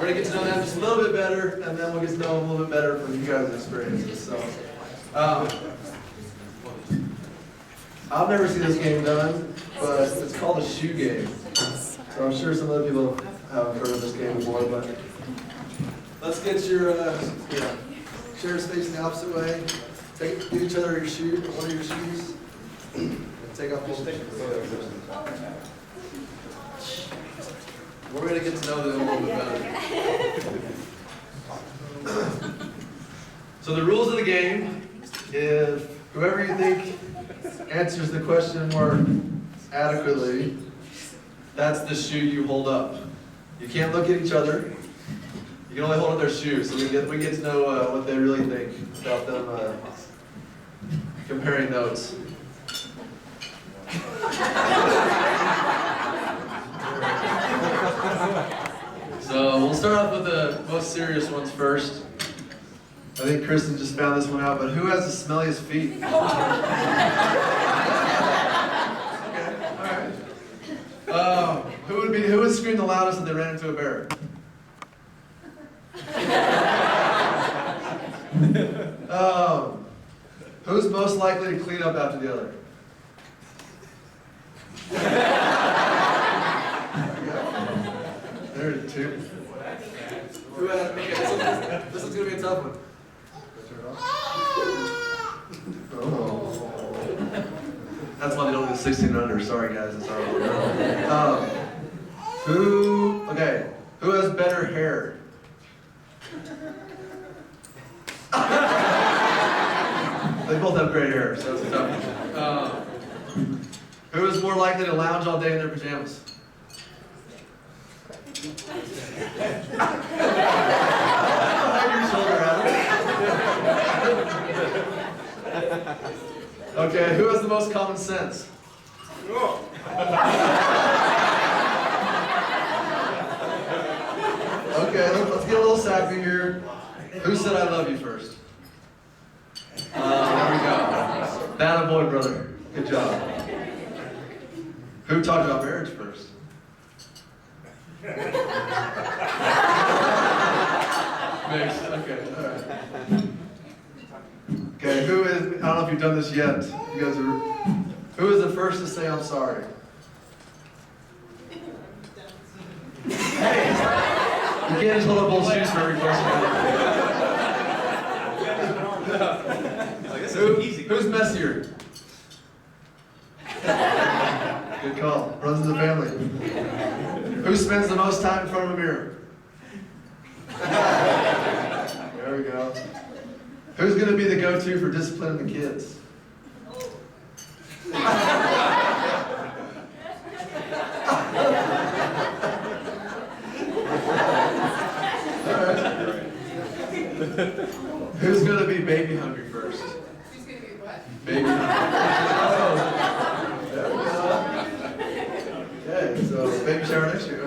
We're gonna get to know them just a little bit better, and then we'll get to know them a little bit better from you guys' experiences. So, I've never seen this game done, but it's called a shoe game. So I'm sure some other people haven't heard of this game before, but let's get your chairs facing the opposite way. Give each other your shoe, one of your shoes, and take off both. We're going to get to know them a little bit better. So the rules of the game, if whoever you think answers the question more adequately, that's the shoe you hold up. You can't look at each other. You can only hold up their shoes, so we get to know what they really think about them comparing notes. So we'll start off with the most serious ones first. I think Kristen just found this one out, but who has the smelliest feet? Okay, all right. Who would scream the loudest if they ran into a bear? Who's most likely to clean up after the other? There are two. Who had, okay, this is going to be a tough one. Oh. That's why they don't do 16 and under. Sorry, guys. It's our who has better hair? They both have great hair, so it's a tough one. Who is more likely to lounge all day in their pajamas? Okay, who has the most common sense? Okay, let's get a little sappy here. Who said I love you first? There we go. That a boy, brother. Good job. Who talked about marriage first? Mixed. Okay, all right. Okay, who is, I don't know if you've done this yet. You guys are, who is the first to say I'm sorry? Hey, you can't just hold up both shoes for every question. Who's messier? Good call. Runs in the family. Who spends the most time in front of a mirror? There we go. Who's going to be the go-to for disciplining the kids? Who's going to be baby hungry first? Who's going to be what? Baby hungry. Okay, so baby shower next year.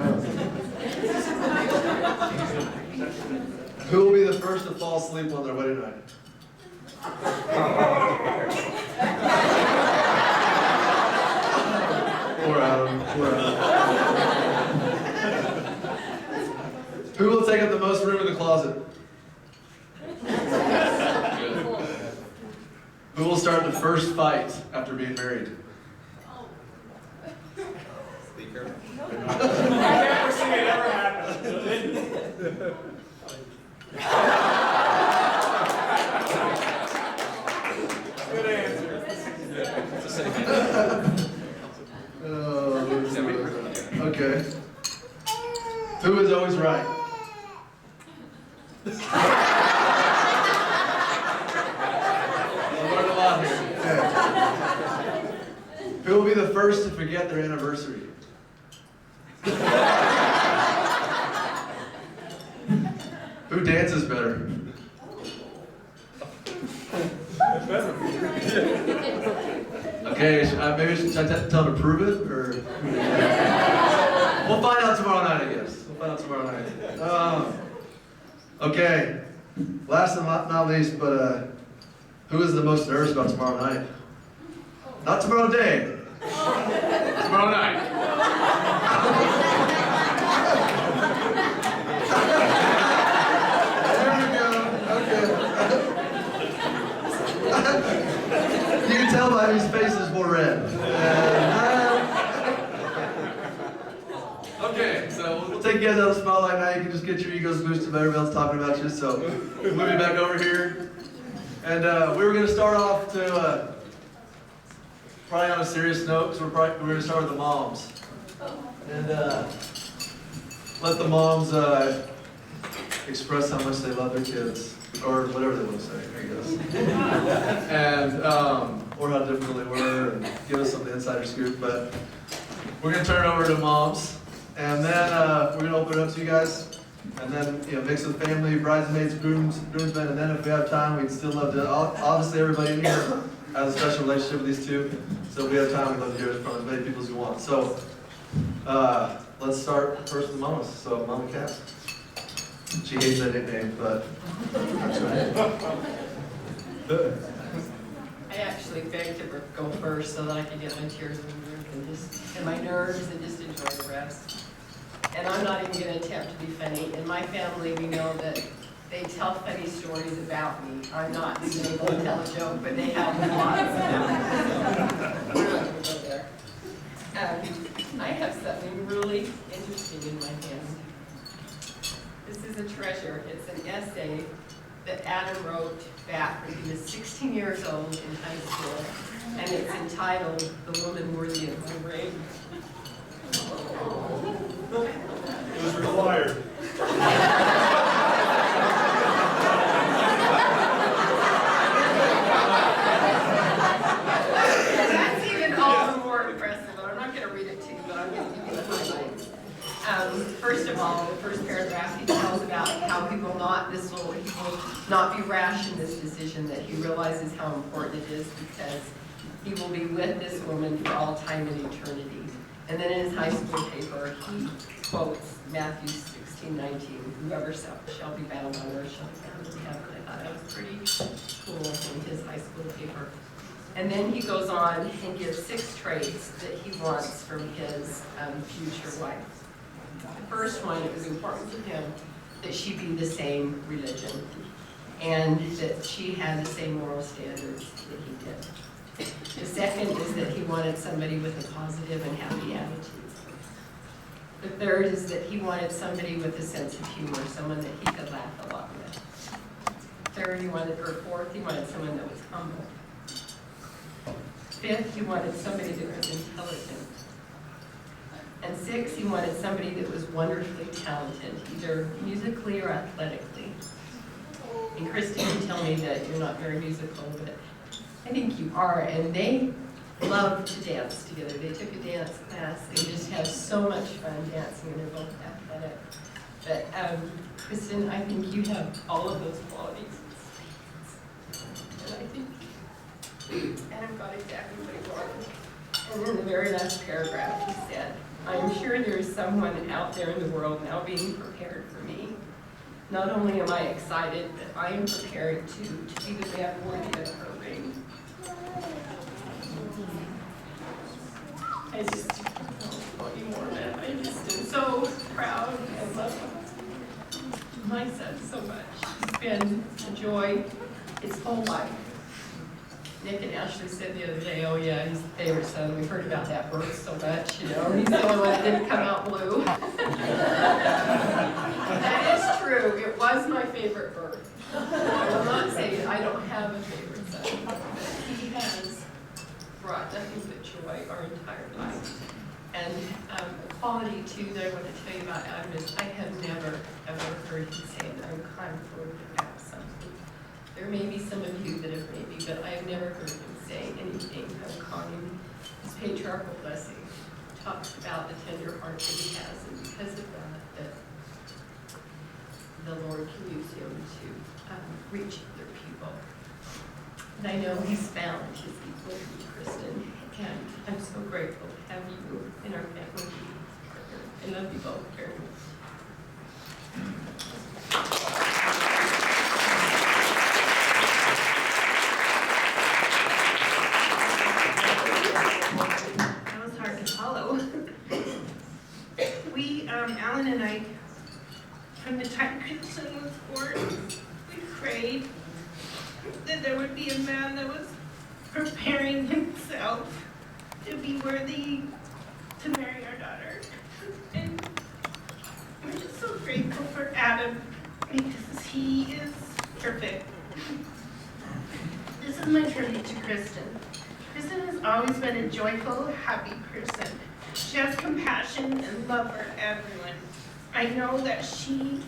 Who will be the first to fall asleep on their wedding night? Poor Adam. Poor Adam. Who will take up the most room in the closet? Who will start the first fight after being married? Be careful. I've never seen it ever happen. Good answer. It's the same. Okay. Who is always right? Learned a lot here. Okay. Who will be the first to forget their anniversary? Who dances better? Okay, maybe I should tell them to prove it, or we'll find out tomorrow night, I guess. We'll find out tomorrow night. Okay, last and not least, but who is the most nervous about tomorrow night? Not tomorrow day. Tomorrow night. you guys have a spotlight now, you can just get your egos boosted by everybody else talking about you. So we'll move you back over here. And we were going to start off to probably on a serious note, because we're going to start with the moms. And let the moms express how much they love their kids, or whatever they want to say, I guess. And, or how different they were, and give us some of the insider scoop. But we're going to turn it over to moms, and then we're going to open it up to you guys. And then, mix with family, bridesmaids, groomsmen, and then if we have time, we'd still love to, obviously everybody in here has a special relationship with these two, so if we have time, we'd love to hear it from as many people as you want. So, let's start first with Mama. So, Mama Cass. She hates that nickname, but that's right. I actually begged to go first so that I could get my tears removed and my nerves and just enjoy the rest. And I'm not even going to attempt to be funny. In my family, we know that they tell funny stories about me. I'm not even able to tell a joke, but they have lots about me. So we're not going to go there. I have something really interesting in my hand. This is a treasure. It's an essay that Adam wrote back when he was 16 years old in high school, and it's entitled "The Woman Worthy of My Ring." It was required. That's even all the more impressive. I'm not going to read it to you, but I'm going to give you the highlights. First of all, the first paragraph, he tells about how he will not be rash in this decision, that he realizes how important it is because he will be with this woman for all time and eternity. And then in his high school paper, he quotes Matthew 16:19, "Whoever shall be bound on earth shall be bound in heaven." I thought that was pretty cool in his high school paper. And then he goes on and gives 6 traits that he wants from his future wife. The first one, it was important to him that she be the same religion and that she had the same moral standards that he did. The second is that he wanted somebody with a positive and happy attitude. The third is that he wanted somebody with a sense of humor, someone that he could laugh a lot with. Fourth, he wanted someone that was humble. Fifth, he wanted somebody that was intelligent. And 6, he wanted somebody that was wonderfully talented, either musically or athletically. And Kristen, you tell me that you're not very musical, but I think you are. And they love to dance together. They took a dance class. They just have so much fun dancing, and they're both athletic. But Kristen, I think you have all of those qualities. And I think Adam got exactly what he wanted. And in the very last paragraph, he said, "I'm sure there is someone out there in the world now being prepared for me. Not only am I excited, but I am prepared to be the man worthy of her ring." I just want you more, man. I just am so proud and love my son so much. It's been a joy his whole life. Nick and Ashley said the other day, "Oh yeah, he's the favorite son. We've heard about that birth so much, He's the only one that didn't come out blue." That is true. It was my favorite birth. I will not say I don't have a favorite son, but he has brought nothing but joy our entire life. And a quality too that I want to tell you about Adam is I have never ever heard him say that I'm confident about something. There may be some of you that have maybe, but I have never heard him say anything uncommon. His patriarchal blessing talks about the tender heart that he has, and because of that the Lord can use him to reach other people. And I know he's found his equal in you, Kristen, and I'm so grateful to have you in our family. I love you both very much. That was hard to follow. Alan and I, from the time Kristen was born, we prayed that there would be a man that was preparing himself to be worthy to marry our daughter. And we're grateful for Adam because he is perfect. This is my tribute to Kristen. Kristen has always been a joyful, happy person. She has compassion and love for everyone. I know that she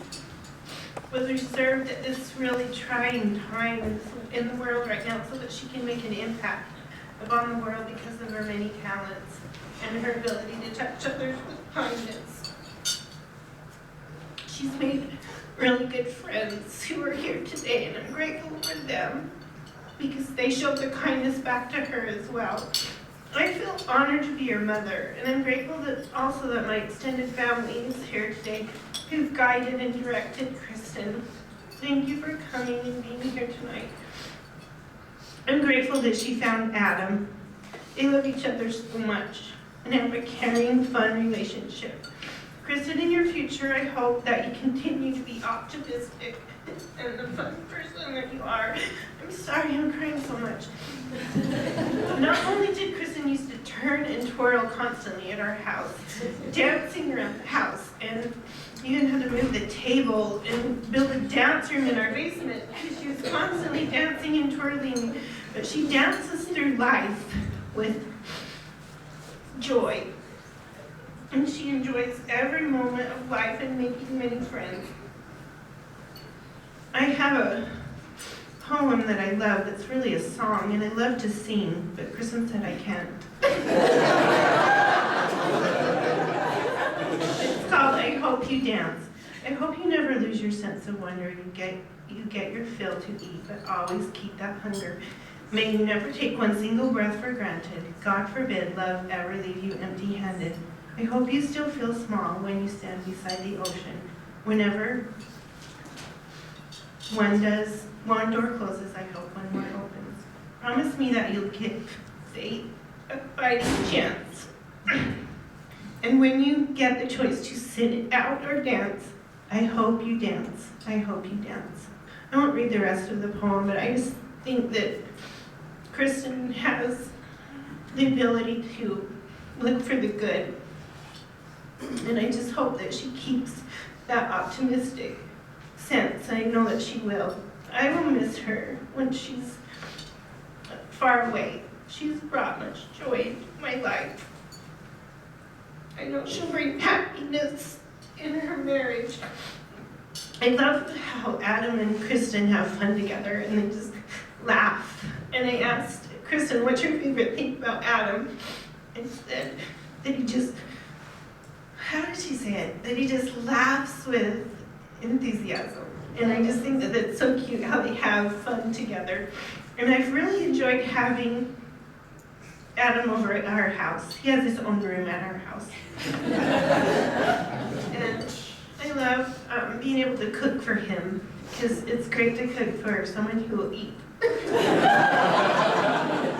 was reserved at this really trying time in the world right now so that she can make an impact upon the world because of her many talents and her ability to touch others with kindness. She's made really good friends who are here today, and I'm grateful for them because they showed the kindness back to her as well. I feel honored to be your mother, and I'm grateful that also that my extended family is here today who've guided and directed Kristen. Thank you for coming and being here tonight. I'm grateful that she found Adam. They love each other so much and have a caring, fun relationship. Kristen, in your future, I hope that you continue to be optimistic and the fun person that you are. I'm sorry I'm crying so much. Not only did Kristen used to turn and twirl constantly at our house, dancing around the house, and even had to move the table and build a dance room in our basement because she was constantly dancing and twirling, but she dances through life with joy. And she enjoys every moment of life and making many friends. I have a poem that I love that's really a song, and I love to sing, but Kristen said I can't. It's called I Hope You Dance. I hope you never lose your sense of wonder. You get your fill to eat, but always keep that hunger. May you never take one single breath for granted. God forbid love ever leave you empty-handed. I hope you still feel small when you stand beside the ocean. Whenever one door closes, I hope one more opens. Promise me that you'll give fate a fighting chance. And when you get the choice to sit it out or dance, I hope you dance. I hope you dance. I won't read the rest of the poem, but I just think that Kristen has the ability to look for the good. And I just hope that she keeps that optimistic sense. I know that she will. I will miss her when she's far away. She's brought much joy to my life. I know she'll bring happiness in her marriage. I love how Adam and Kristen have fun together and they just laugh. And I asked Kristen, what's your favorite thing about Adam? And said that he just, how did she say it? That he just laughs with enthusiasm. And I just think that it's so cute how they have fun together. And I've really enjoyed having Adam over at our house. He has his own room at our house. And I love being able to cook for him because it's great to cook for someone who will eat.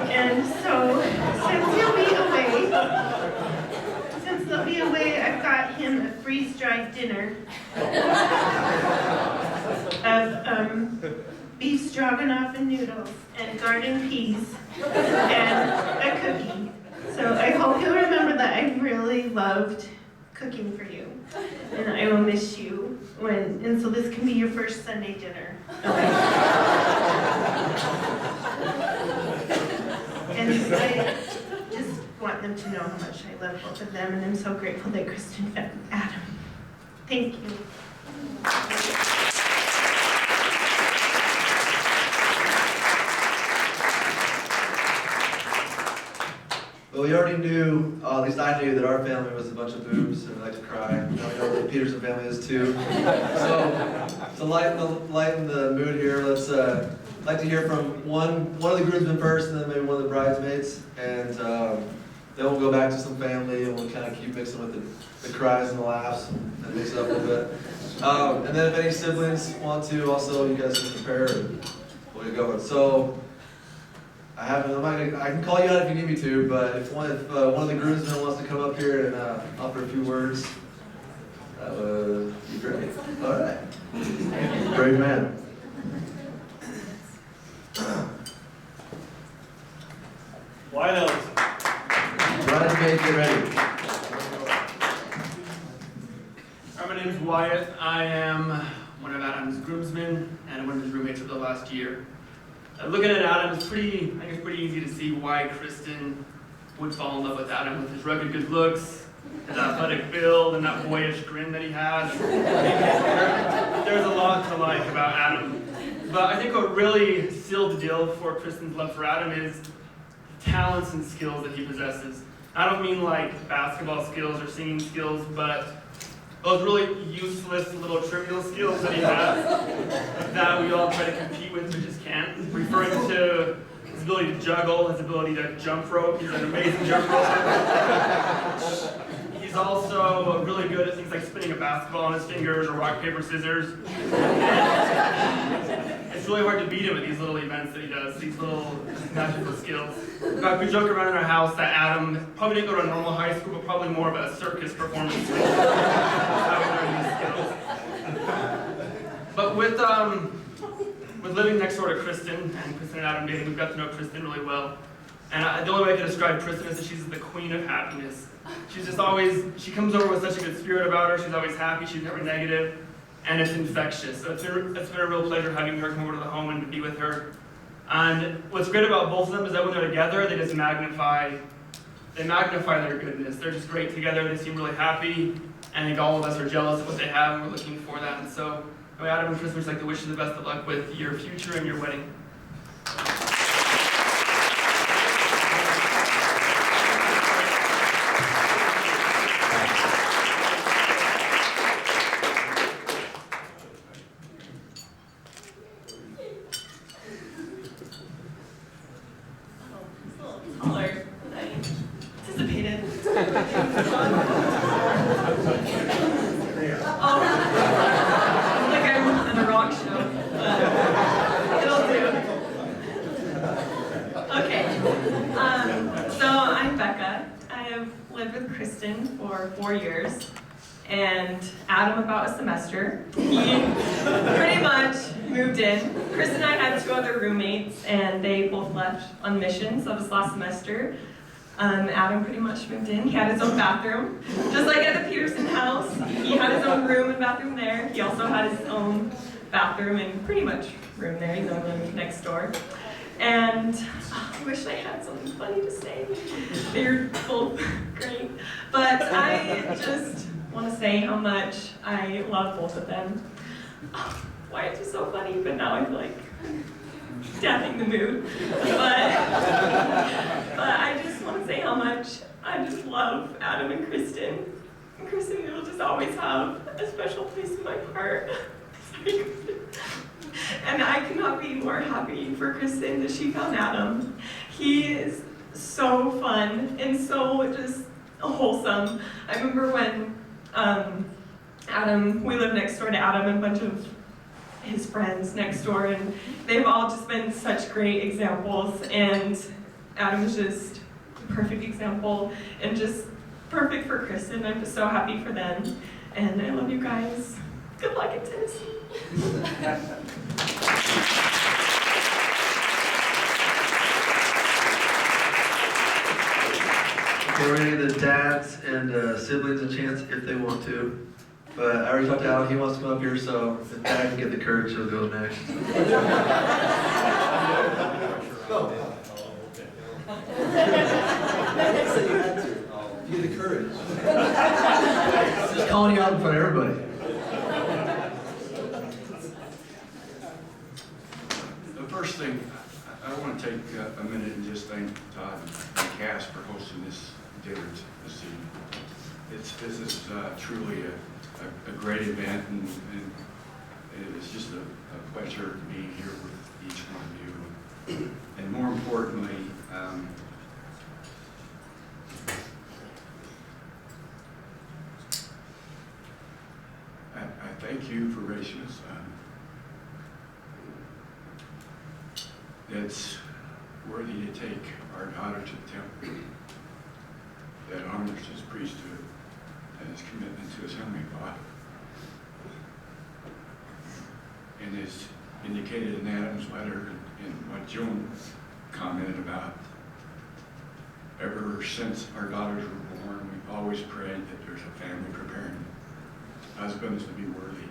And so, since they'll be away, I've got him a freeze-dried dinner of beef stroganoff and noodles and garden peas and a cookie. So I hope you'll remember that I really loved cooking for you, and I will miss you and so this can be your first Sunday dinner. And I just want them to know how much I love both of them, and I'm so grateful that Kristen found Adam. Thank you. Well, we already knew, at least I knew, that our family was a bunch of boobs and we like to cry. Now we know that the Peterson family is too. So, to lighten the mood here, let's like to hear from one of the groomsmen first, and then maybe one of the bridesmaids, and then we'll go back to some family, and we'll kind of keep mixing with the cries and the laughs and mix it up a little bit. And then if any siblings want to, also you guys can prepare and we'll get going. So. I can call you out if you need me to, but if one of the groomsmen wants to come up here and offer a few words, that would be great. All right. Brave man. Wyatt Ellison. Bridesmaids, get ready. Hi, my name is Wyatt. I am one of Adam's groomsmen and one of his roommates for the last year. Looking at Adam, I think it's pretty easy to see why Kristen would fall in love with Adam with his rugged good looks, his athletic build, and that boyish grin that he has. There's a lot to like about Adam. But I think what really sealed the deal for Kristen's love for Adam is the talents and skills that he possesses. I don't mean like basketball skills or singing skills, but those really useless little trivial skills that he has that we all try to compete with but just can't. Referring to his ability to juggle, his ability to jump rope. He's an amazing jump rope. He's also really good at things like spinning a basketball on his fingers or rock, paper, scissors. It's really hard to beat him at these little events that he does, these little magical skills. In fact, we joke around in our house that Adam probably didn't go to a normal high school, but probably more of a circus performance school. That's how he learned these skills. But with living next door to Kristen, and Kristen and Adam dating, we've got to know Kristen really well. And the only way I can describe Kristen is that she's the queen of happiness. She's just always, she comes over with such a good spirit about her, she's always happy, she's never negative, and it's infectious. So it's been a real pleasure having her come over to the home and to be with her. And what's great about both of them is that when they're together, they just magnify their goodness. They're just great together, they seem really happy, and I think all of us are jealous of what they have and we're looking for that. And so, Adam and Kristen, we'd like to wish you the best of luck with your future and your wedding. Taller than I anticipated. Like I'm in a rock show, but it'll do. Okay, so I'm Becca. I have lived with Kristen for 4 years, and Adam about a semester. He pretty much moved in. Kristen and I had 2 other roommates, and they both left on missions. That was last semester. Adam pretty much moved in. He had his own bathroom. Just like at the Peterson house, he had his own room and bathroom there. He also had his own bathroom and pretty much room there. He's only next door. And I wish I had something funny to say. They're both great. But I just want to say how much I love both of them. Wyatt was so funny, but now I feel like dapping the mood. But I just want to say how much I just love Adam and Kristen. And Kristen will just always have a special place in my heart. Sorry. And I could not be more happy for Kristen that she found Adam. He is so fun and so just wholesome. I remember when we lived next door to Adam and a bunch of his friends next door, and they've all just been such great examples, and Adam is just a perfect example and just perfect for Kristen. I'm just so happy for them, and I love you guys. Good luck in Tennessee. Okay, we're gonna give the dads and siblings a chance if they want to. But I already talked to Alan, he wants to come up here, so if Dad can get the courage, he'll go next. You get the courage. Just calling you out in front of everybody. The first thing, I want to take a minute and just thank Todd and Cass for hosting this dinner this evening. This is truly a great event, and it's just a pleasure to be here with each one of you. And more importantly, I thank you for raising a son that's worthy to take our daughter to the temple, that honors his priesthood and his commitment to his heavenly Father. And as indicated in Adam's letter and what Joan commented about, ever since our daughters were born, we've always prayed that there's a family preparing husbands to be worthy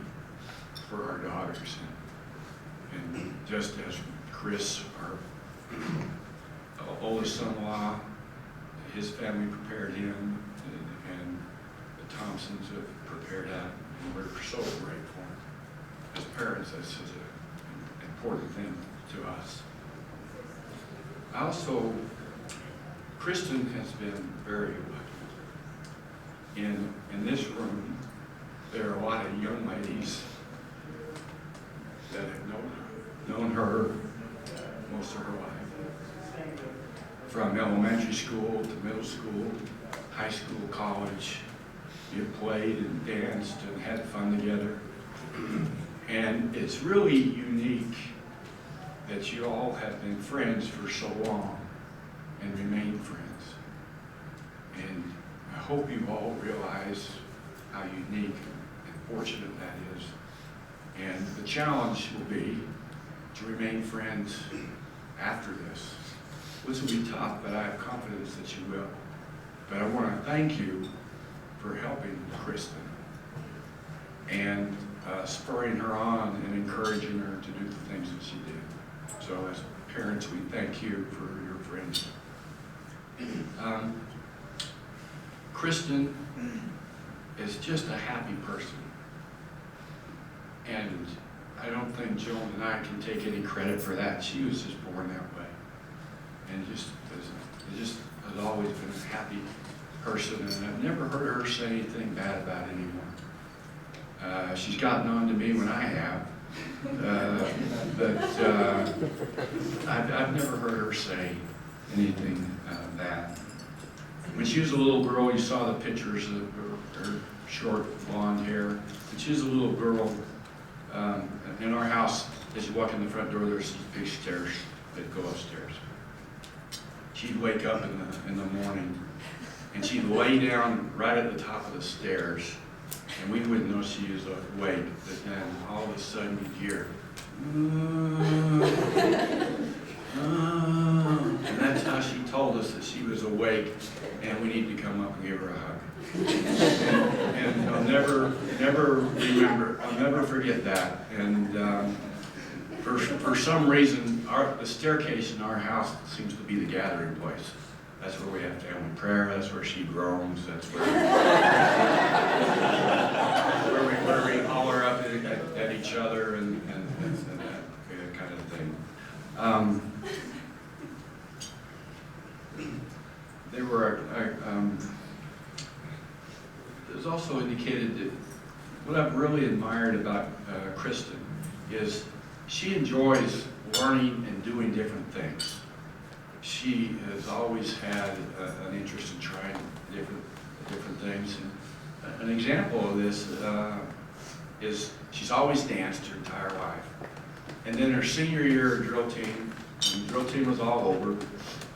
for our daughters. And just as Chris, our oldest son-in-law, his family prepared him, and the Thompsons have prepared that, and we're so grateful. As parents, that's such an important thing to us. Also, Kristen has been very lucky. In this room, there are a lot of young ladies that have known her most of her life. From elementary school to middle school, high school, college, you played and danced and had fun together. And it's really unique that you all have been friends for so long and remain friends. And I hope you all realize how unique and fortunate that is. And the challenge will be to remain friends after this. This will be tough, but I have confidence that you will. But I want to thank you for helping Kristen and spurring her on and encouraging her to do the things that she did. So as parents, we thank you for your friendship. Kristen is just a happy person. And I don't think Joan and I can take any credit for that. She was just born that way. And just has always been a happy person. And I've never heard her say anything bad about anyone. She's gotten on to me when I have. But I've never heard her say anything bad. When she was a little girl, you saw the pictures of her short blonde hair. When she was a little girl, in our house, as you walk in the front door, there's these big stairs that go upstairs. She'd wake up in the morning, and she'd lay down right at the top of the stairs, and we wouldn't know she was awake. But then all of a sudden you'd hear, and that's how she told us that she was awake, and we need to come up and give her a hug. And I'll never forget that. And for some reason, the staircase in our house seems to be the gathering place. That's where we have family prayer. That's where she groans. That's where we holler up at each other and that kind of thing. It was also indicated that what I've really admired about Kristen is she enjoys learning and doing different things. She has always had an interest in trying different things. And an example of this is she's always danced her entire life. And then her senior year drill team, when drill team was all over,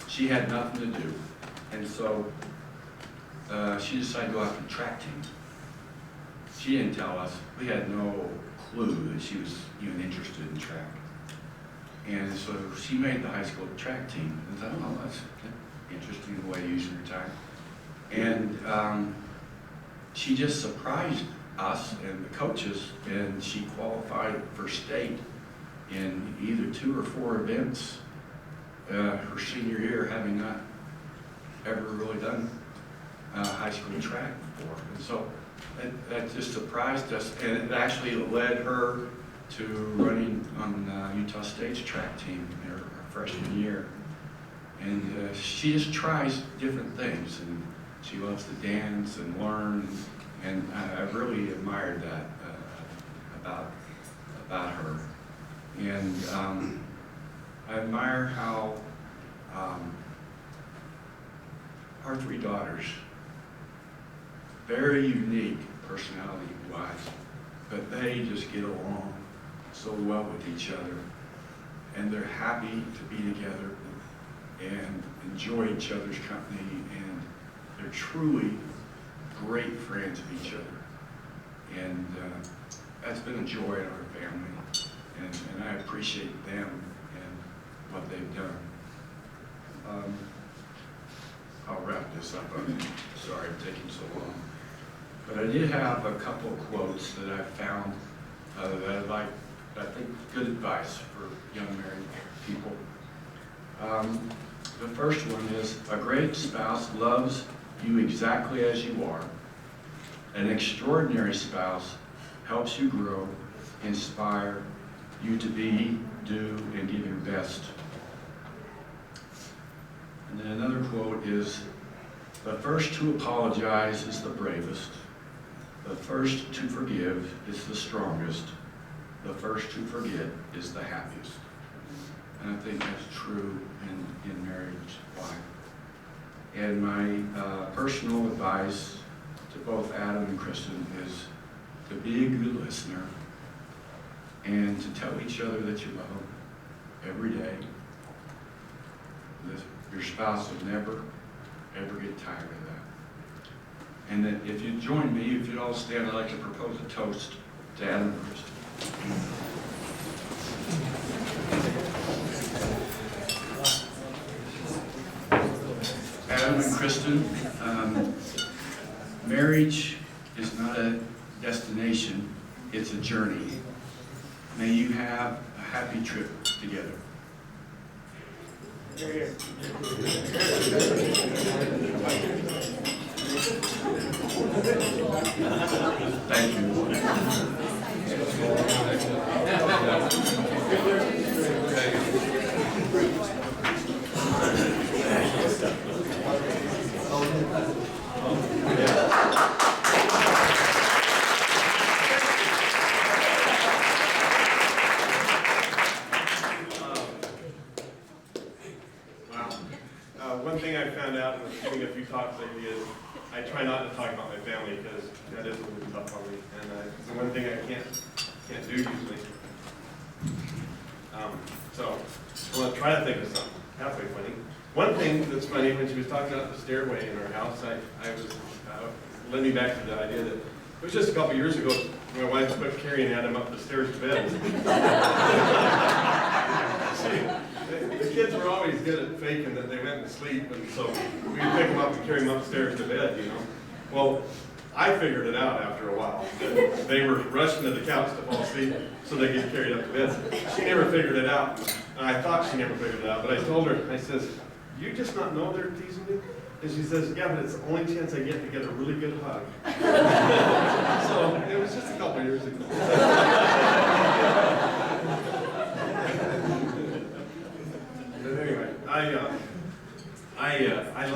she had nothing to do. And so she decided to go after the track team. She didn't tell us. We had no clue that she was even interested in track. And so she made the high school track team. And thought, oh, that's an interesting way to use her time. And she just surprised us and the coaches, and she qualified for state in either 2 or 4 events her senior year, having not ever really done high school track before. And so that just surprised us, and it actually led her to running on Utah State's track team in her freshman year. And she just tries different things, and she loves to dance and learn, and I really admired that about her. And I admire how our 3 daughters, very unique personality-wise, but they just get along so well with each other, and they're happy to be together and enjoy each other's company, and they're truly great friends of each other. And that's been a joy in our family, and I appreciate them and what they've done. I'll wrap this up. I'm sorry I'm taking so long. But I did have a couple of quotes that I found that I'd like good advice for young married people. The first one is, a great spouse loves you exactly as you are. An extraordinary spouse helps you grow, inspire you to be, do, and give your best. And then another quote is, the first to apologize is the bravest. The first to forgive is the strongest. The first to forget is the happiest. And I think that's true in marriage life. And my personal advice to both Adam and Kristen is to be a good listener and to tell each other that you love them every day. That your spouse will never, ever get tired of that. And that if you join me, if you'd all stand, I'd like to propose a toast to Adam and Kristen. Adam and Kristen, marriage is not a destination, it's a journey. May you have a happy trip together. Thank One thing I found out in giving a few talks lately is I try not to talk about my family because that is a little tough on me, and it's the one thing I can't do usually. So I'm gonna try to think of something halfway funny. One thing that's funny, when she was talking about the stairway in our house, I was led me back to the idea that it was just a couple years ago my wife quit carrying Adam up the stairs to bed. The kids were always good at faking that they went to sleep, and so we'd pick them up and carry them upstairs to bed, you know. Well, I figured it out after a while. That they were rushing to the couch to fall asleep so they get carried up to bed. She never figured it out. And I thought she never figured it out, but I told her, I says, you just not know they're teasing me? And she says, yeah, but it's the only chance I get to get a really good hug. So it was just a couple years ago. But anyway, I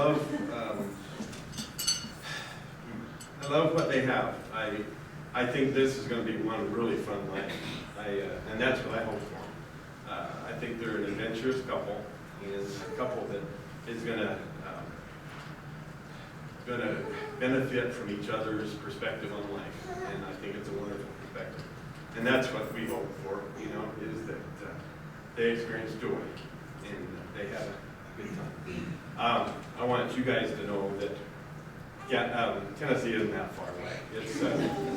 love what they have. I think this is going to be one really fun life. And that's what I hope for them. I think they're an adventurous couple, and a couple that is going to benefit from each other's perspective on life. And I think it's a wonderful perspective. And that's what we hope for, you know, is that they experience joy and they have a good time. I want you guys to know that Tennessee isn't that far away. It's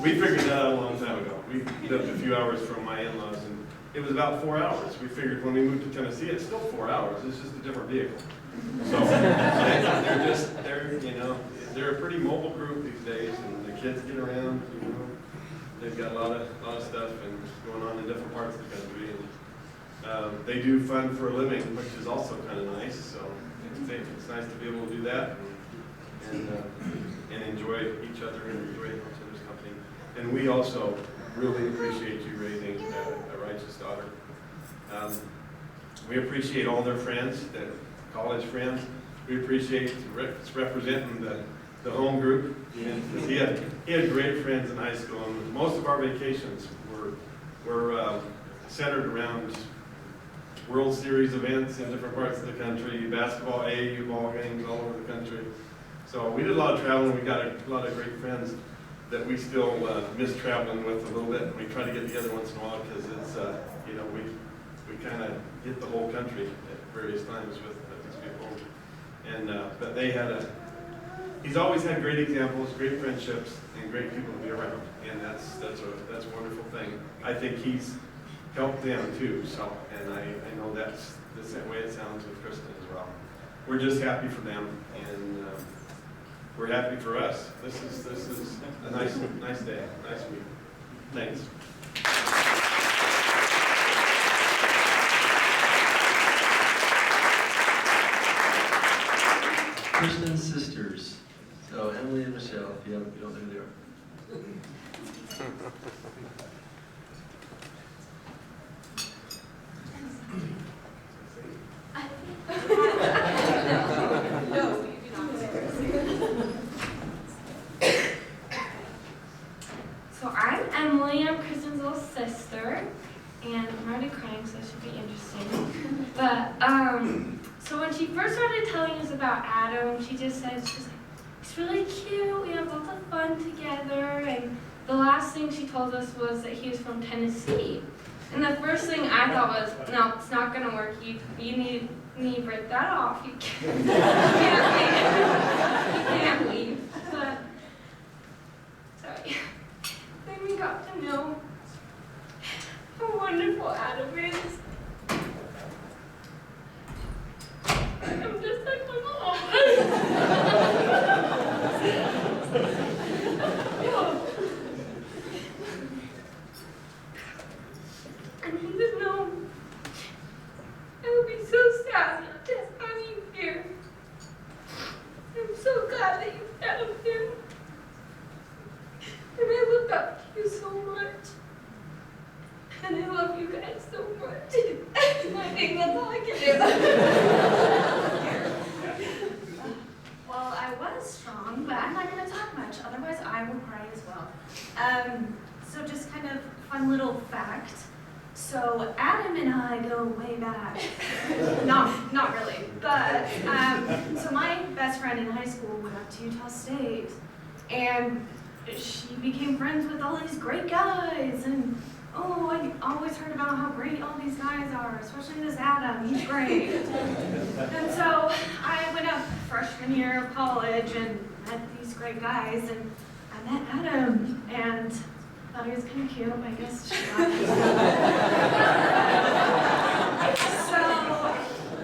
we figured that out a long time ago. We lived a few hours from my in-laws, and it was about 4 hours. We figured when we moved to Tennessee, it's still 4 hours. It's just a different vehicle. So they're a pretty mobile group these days, and the kids get around. You know, they've got a lot of stuff and going on in different parts of the country. And they do fun for a living, which is also kind of nice. So it's nice to be able to do that and enjoy each other and enjoy each other's company. And we also really appreciate you raising a righteous daughter. We appreciate all their friends, the college friends. We appreciate representing the home group. And he had great friends in high school, and most of our vacations were centered around World Series events in different parts of the country, basketball, AAU ball games all over the country. So we did a lot of traveling. We got a lot of great friends that we still miss traveling with a little bit. We try to get together once in a while because it's, we kind of hit the whole country at various times with these people. And but they had he's always had great examples, great friendships, and great people to be around. And that's a wonderful thing. I think he's helped them too. So, and I know that's the same way it sounds with Kristen as well. We're just happy for them, and we're happy for us. This is a nice day, nice week. Thanks. and I'm already crying, so this should be interesting. But, so when she first started telling us about Adam, she just said, she's like, he's really cute, we have lots of fun together, and the last thing she told us was that he was from Tennessee. And the first thing I thought was, no, it's not gonna work, you need to break that off, you can't, you can't leave. But, so yeah, then we got to know how wonderful Adam is. I'm just like my mom. And he just know it would be so sad not to have you here. I'm so glad that you found him. And I look up to you so much. And I love you guys so much. I think that's all I can do. Well, I was strong, but I'm not going to talk much. Otherwise, I will cry as well. So just kind of fun little fact. So Adam and I go way back. Not really, but so my best friend in high school went to Utah State, and she became friends with all these great guys, and oh, I always heard about how great all these guys are, especially this Adam, he's great. And so I went up freshman year of college and met these great guys, and I met Adam, and thought he was kind of cute, I guess. So,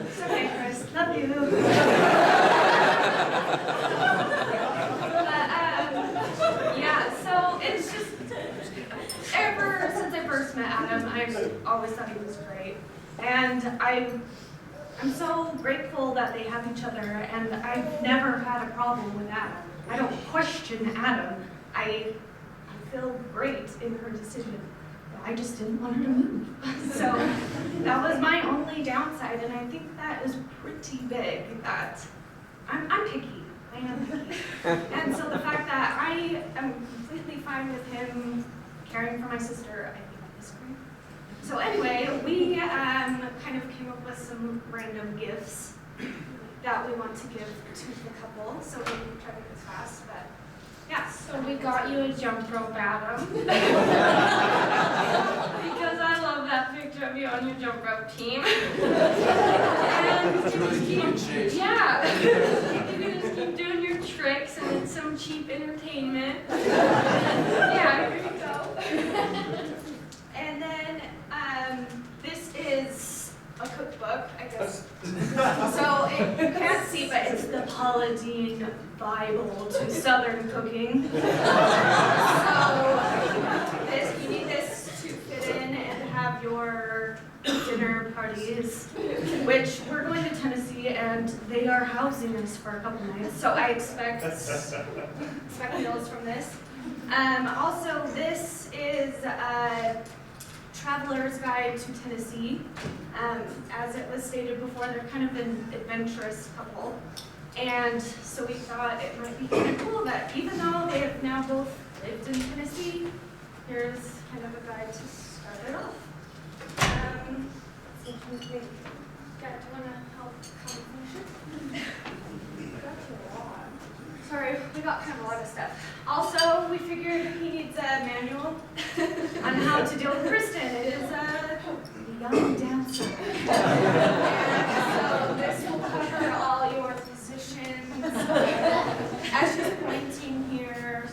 it's okay, Chris, love you. Yeah, so it's just, ever since I first met Adam, I've always thought he was great. And I'm so grateful that they have each other, and I've never had a problem with Adam. I don't question Adam. I feel great in her decision. I just didn't want her to move. So that was my only downside, and I think that is pretty big, that I'm picky. I am picky. And so the fact that I am completely fine with him caring for my sister, I think that is great. So anyway, we kind of came up with some random gifts that we want to give to the couple, so we can try to get this fast, but yeah. So we got you a jump rope, Adam. Because I love that picture of you on your jump rope team. And yeah, you can just keep doing your tricks and it's some cheap entertainment. Yeah, here you go. And then this is a cookbook, I guess. So you can't see, but it's the Paula Deen Bible to Southern cooking. So you need this to fit in and have your dinner parties, which we're going to Tennessee and they are housing us for a couple nights. So I expect meals from this. Also, this is a traveler's guide to Tennessee. As it was stated before, they're kind of an adventurous couple. And so we thought it might be kind of cool that even though they have now both lived in Tennessee, here's kind of a guide to start it off. Do you want to help finish it? Sorry, we got kind of a lot of stuff. Also, we figured he needs a manual on how to deal with Kristen. It is a young dancer. And so this will cover all your positions. As she's pointing here,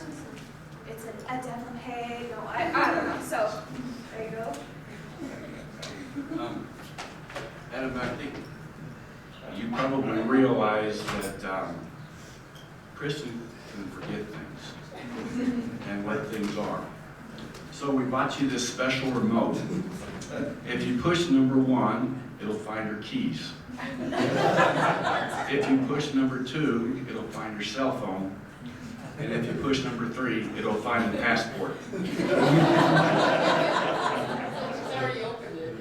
it's a développé. No, I don't know. So, there you go. Adam, I think you probably realize that Kristen can forget things and where things are. So we bought you this special remote. If you push number 1, it'll find her keys. If you push number 2, it'll find her cell phone. And if you push number 3, it'll find the passport.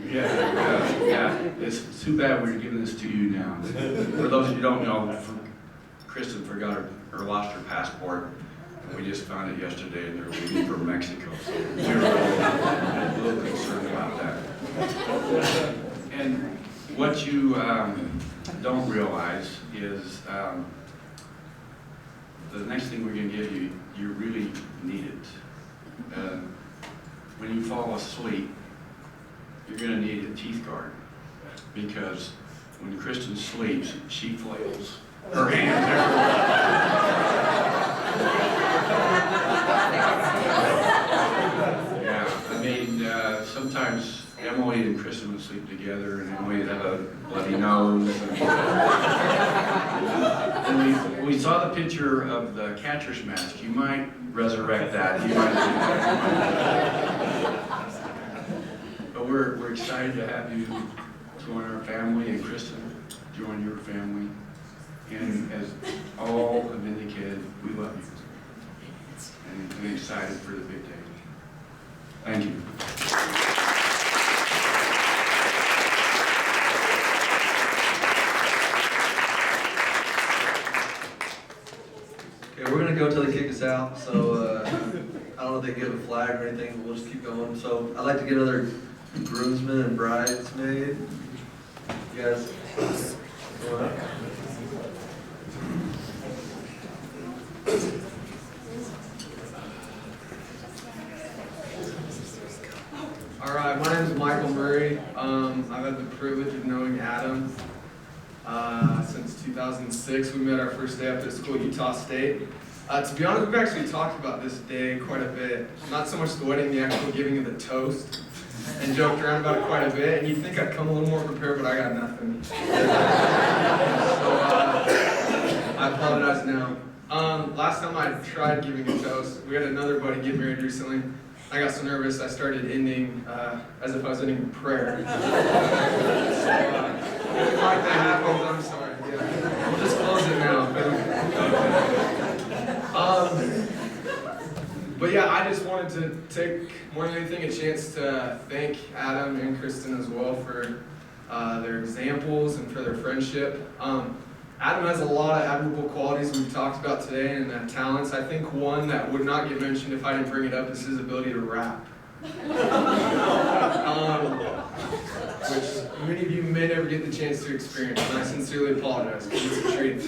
Yeah. It's too bad we're giving this to you now. For those of you who don't know, Kristen forgot or lost her passport. And we just found it yesterday and they're leaving for Mexico. So we were a little concerned about that. What you don't realize is the next thing we're going to give you, you really need it. When you fall asleep, you're going to need a teeth guard, because when Kristen sleeps, she flails her hands everywhere. Yeah, I mean, sometimes Emily and Kristen would sleep together, and Emily would have a bloody nose. And we saw the picture of the catcher's mask. You might resurrect that. You might do that. But we're excited to have you join our family, and Kristen, join your family. And as all have indicated, we love you. And excited for the big day. Thank you. Okay, we're gonna go till they kick us out, so I don't know if they give a flag or anything, but we'll just keep going. So I'd like to get another groomsmen and bridesmaid. You guys go up. All right, my name is Michael Murray. I've had the privilege of knowing Adam since 2006. We met our first day up at school at Utah State. To be honest, we've actually talked about this day quite a bit. Not so much the wedding, the actual giving of the toast, and joked around about it quite a bit. And you'd think I'd come a little more prepared, but I got nothing. So I apologize now. Last time I tried giving a toast, we had another buddy get married recently. I got so nervous I started ending as if I was ending prayer. So if like that happens, I'm sorry. Yeah. We'll just close it now. But yeah, I just wanted to take more than anything a chance to thank Adam and Kristen as well for their examples and for their friendship. Adam has a lot of admirable qualities we've talked about today and talents. I think one that would not get mentioned if I didn't bring it up is his ability to rap. Which many of you may never get the chance to experience, and I sincerely apologize because it's a treat.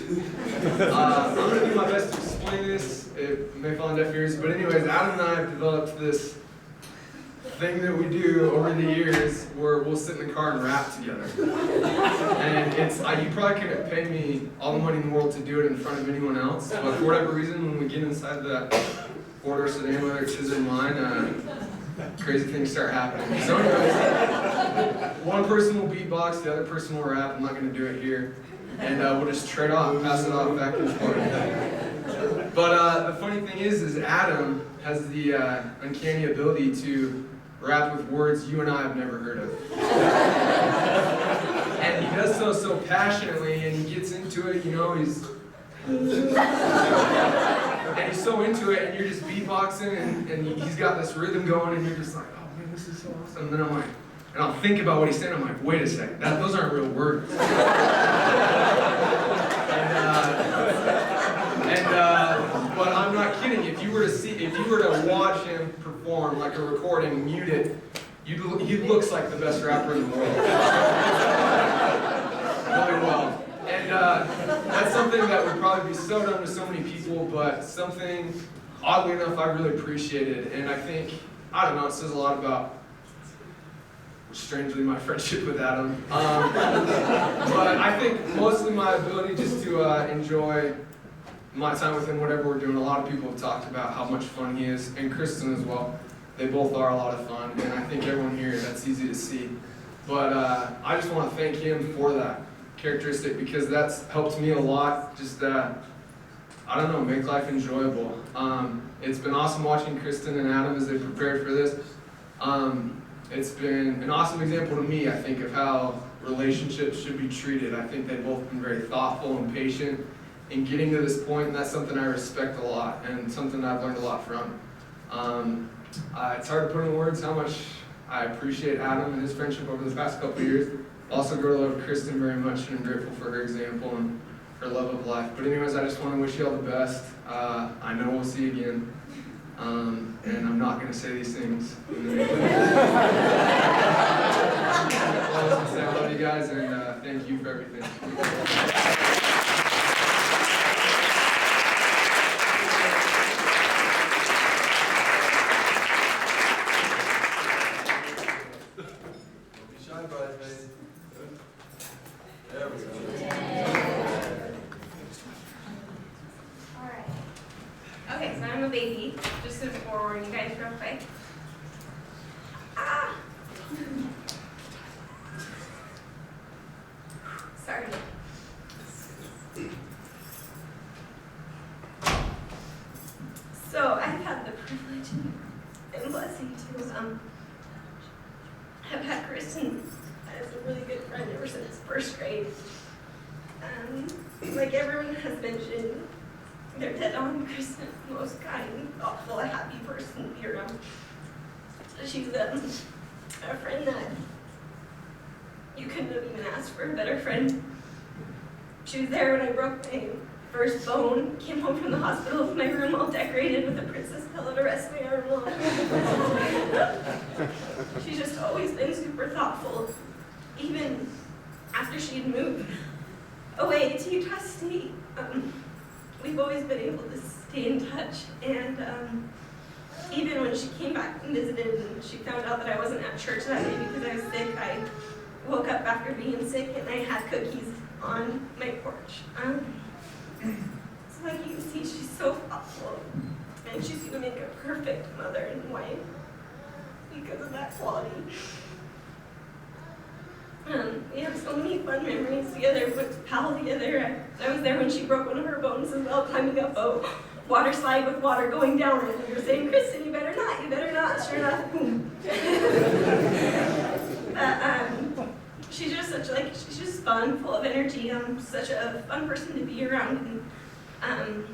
I'm going to do my best to explain this. It may fall on deaf ears, but anyways, Adam and I have developed this thing that we do over the years where we'll sit in the car and rap together. And you probably couldn't pay me all the money in the world to do it in front of anyone else, but for whatever reason, when we get inside that four-door sedan, whether it's his or mine, crazy things start happening. So anyways, one person will beatbox, the other person will rap. I'm not going to do it here. And we'll just trade off, pass it off back and forth. But the funny thing is Adam has the uncanny ability to rap with words you and I have never heard of. And he does so passionately, and he gets into it, you know, he's so into it, and you're just beatboxing, and he's got this rhythm going, and you're just like, oh man, this is so awesome. And then I'm like, and I'll think about what he's saying, I'm like, wait a second, those aren't real words. But I'm not kidding. If you were to watch him perform like a recording, mute it, he looks like the best rapper in the world. Really well. And that's something that would probably be so done to so many people, but something, oddly enough, I really appreciated. And I think, I don't know, it says a lot about, strangely, my friendship with Adam. But I think mostly my ability just to enjoy my time with him, whatever we're doing. A lot of people have talked about how much fun he is, and Kristen as well. They both are a lot of fun, and I think everyone here, that's easy to see. But I just want to thank him for that characteristic, because that's helped me a lot, just I don't know, make life enjoyable. It's been awesome watching Kristen and Adam as they prepared for this. It's been an awesome example to me, I think, of how relationships should be treated. I think they've both been very thoughtful and patient in getting to this point, and that's something I respect a lot, and something I've learned a lot from. It's hard to put in words how much I appreciate Adam and his friendship over the past couple of years. Also grow to love Kristen very much, and I'm grateful for her example and her love of life. But anyways, I just want to wish you all the best. I know we'll see you again. And I'm not going to say these things. I love you guys, and thank you for everything. Don't be shy, bridesmaid. There we go. Alright. Okay, so I'm a baby. Just to forewarn you guys real quick. Ah! Sorry. So I've had the privilege and blessing to have had Kristen as a really good friend ever since first grade. Like everyone has mentioned, they're dead on. Kristen is the most kind, thoughtful, happy person to be around. She's a friend that you couldn't have even asked for a better friend. She was there when I broke my first bone, came home from the hospital with my room all decorated with a princess pillow to rest my arm on. She's just always been super thoughtful, even after she had moved away to Utah State. We've always been able to stay in touch, and even when she came back and visited and she found out that I wasn't at church that day because I was sick, I woke up after being sick and I had cookies on my porch. So like you can see, she's so thoughtful, and she's gonna make a perfect mother and wife because of that quality. We have so many fun memories together. We went to PAL together. I was there when she broke one of her bones as well, climbing up a water slide with water going down it. And we were saying, Kristen, you better not, you better not. Sure enough, boom. She's just she's just fun, full of energy. Such a fun person to be around. And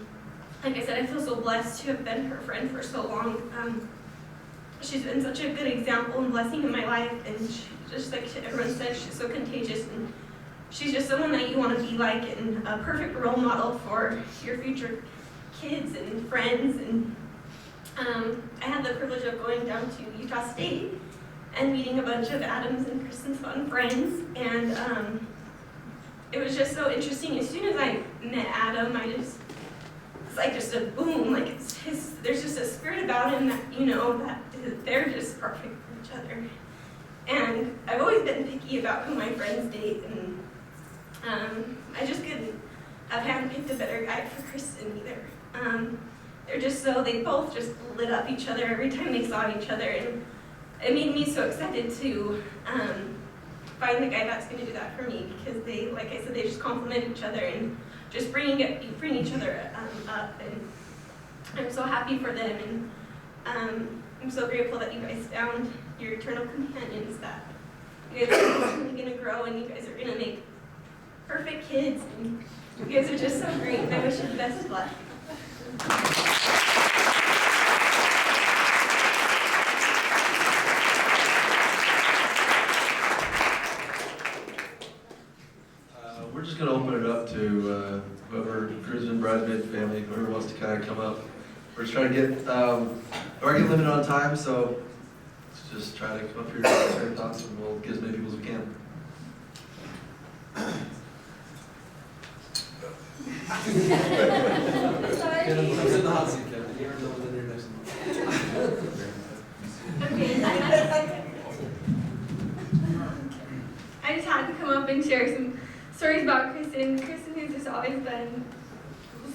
like I said, I feel so blessed to have been her friend for so long. She's been such a good example and blessing in my life, and she, just like everyone said, she's so contagious, and she's just someone that you want to be like, and a perfect role model for your future kids and friends. And I had the privilege of going down to Utah State and meeting a bunch of Adam's and Kristen's fun friends, and it was just so interesting. As soon as I met Adam, it's like just a boom, like there's just a spirit about him that, you know, that they're just perfect for each other. And I've always been picky about who my friends date, and I just couldn't have handpicked a better guy for Kristen either. They're just they both just lit up each other every time they saw each other, and it made me so excited to find the guy that's going to do that for me, because they, like I said, they just complement each other and just bring each other up, and I'm so happy for them, and I'm so grateful that you guys found your eternal companions, that you guys are constantly going to grow, and you guys are going to make perfect kids, and you guys are just so great, and I wish you the best of luck. We're just going to open it up to whoever, groomsmen, bridesmaid, family, whoever wants to kind of come up. We're just trying to get, we're getting limited on time, so let's just try to come up here and share your thoughts, and we'll get as many people as we can. Kevin, who's in the hot seat, Kevin? You're the one in there next I just had to come up and share some stories about Kristen. Kristen has just always been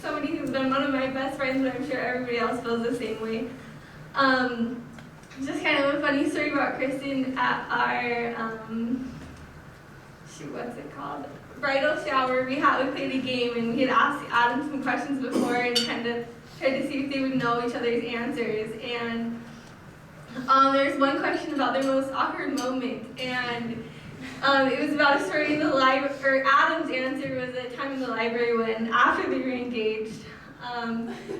somebody who's been one of my best friends, but I'm sure everybody else feels the same way. Just kind of a funny story about Kristen at our, what's it called? Bridal shower. We played a game, and we had asked Adam some questions before and kind of tried to see if they would know each other's answers. And there's one question about their most awkward moment, and it was about a story in the library, or Adam's answer was a time in the library when, after they were engaged,